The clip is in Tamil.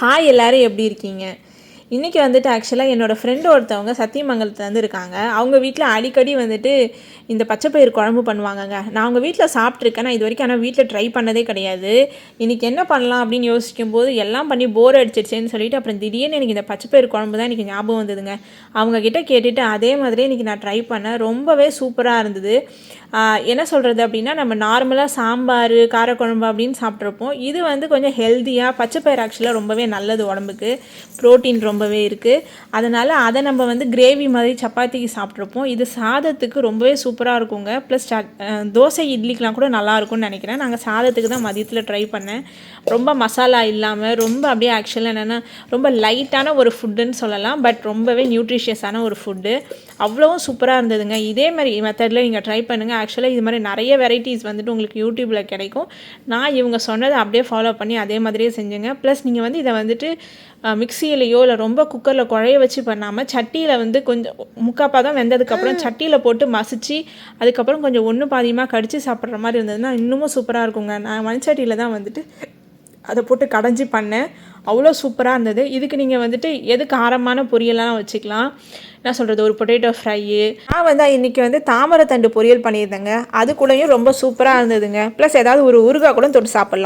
ஹாய் எல்லாரும் எப்படி இருக்கீங்க? இன்றைக்கி வந்துட்டு ஆக்சுவலாக என்னோடய ஃப்ரெண்டு ஒருத்தவங்க சத்தியமங்கலத்துலேருந்து இருக்காங்க. அவங்க வீட்டில் அடிக்கடி வந்துட்டு இந்த பச்சைப்பயிறு குழம்பு பண்ணுவாங்கங்க. நான் அவங்க வீட்டில் சாப்பிட்ருக்கேன். நான் இது வரைக்கும் ஆனால் வீட்டில் ட்ரை பண்ணதே கிடையாது. இன்றைக்கி என்ன பண்ணலாம் அப்படின்னு யோசிக்கும்போது எல்லாம் பண்ணி போர் அடிச்சிருச்சேன்னு சொல்லிட்டு அப்புறம் திடீர்னு எனக்கு இந்த பச்சைப்பயிறு குழம்பு தான் இன்றைக்கி ஞாபகம் வந்ததுங்க. அவங்கக்கிட்ட கேட்டுட்டு அதே மாதிரியே இன்றைக்கி நான் ட்ரை பண்ணேன். ரொம்பவே சூப்பராக இருந்தது. என்ன சொல்கிறது அப்படின்னா, நம்ம நார்மலாக சாம்பார் காரக்குழம்பு அப்படின்னு சாப்பிட்ருப்போம். இது வந்து கொஞ்சம் ஹெல்த்தியாக பச்சைப்பயிறு ஆக்சுவலாக ரொம்பவே நல்லது உடம்புக்கு. ப்ரோட்டீன் ரொம்பவே இருக்குது. அதனால் அதை நம்ம வந்து கிரேவி மாதிரி சப்பாத்திக்கு சாப்பிட்ருப்போம். இது சாதத்துக்கு ரொம்பவே சூப்பராக இருக்குங்க. ப்ளஸ் தோசை இட்லிக்கெலாம் கூட நல்லாயிருக்கும்னு நினைக்கிறேன். நாங்கள் சாதத்துக்கு தான் மதியத்தில் ட்ரை பண்ணேன். ரொம்ப மசாலா இல்லாமல் ரொம்ப அப்படியே ஆக்சுவலாக என்னென்னா ரொம்ப லைட்டான ஒரு ஃபுட்டுன்னு சொல்லலாம். பட் ரொம்பவே நியூட்ரிஷியஸான ஒரு ஃபுட்டு. அவ்வளோவும் சூப்பராக இருந்ததுங்க. இதே மாதிரி மெத்தடில் நீங்கள் ட்ரை பண்ணுங்கள். ஆக்சுவலாக இது மாதிரி நிறைய வெரைட்டிஸ் வந்துட்டு உங்களுக்கு யூடியூப்பில் கிடைக்கும். நான் இவங்க சொன்னதை அப்படியே ஃபாலோ பண்ணி அதே மாதிரியே செஞ்சுங்க. ப்ளஸ் நீங்கள் வந்து இதை வந்துட்டு மிக்சியிலையோ இல்லை ரொம்ப குக்கரில் குழைய வச்சு பண்ணாமல் சட்டியில் வந்து கொஞ்சம் முக்காப்பாக தான் வெந்ததுக்கப்புறம் சட்டியில் போட்டு மசிச்சு அதுக்கப்புறம் கொஞ்சம் ஒன்று பாதியமாக கடித்து சாப்பிட்ற மாதிரி இருந்ததுன்னா இன்னமும் சூப்பராக இருக்குங்க. நான் மண்சட்டியில் தான் வந்துட்டு அதை போட்டு கடைஞ்சி பண்ணேன். அவ்வளோ சூப்பராக இருந்தது. இதுக்கு நீங்கள் வந்துட்டு எது காரமான பொரியலாம் வச்சுக்கலாம். என்ன சொல்கிறது, ஒரு பொட்டேட்டோ ஃப்ரையு. நான் வந்து இன்றைக்கி வந்து தாமரை தண்டு பொரியல் பண்ணியிருந்தேங்க. அது கூடயும் ரொம்ப சூப்பராக இருந்ததுங்க. ப்ளஸ் ஏதாவது ஒரு ஊறுகாய் கூட தொட்டு சாப்பிட்லாம்.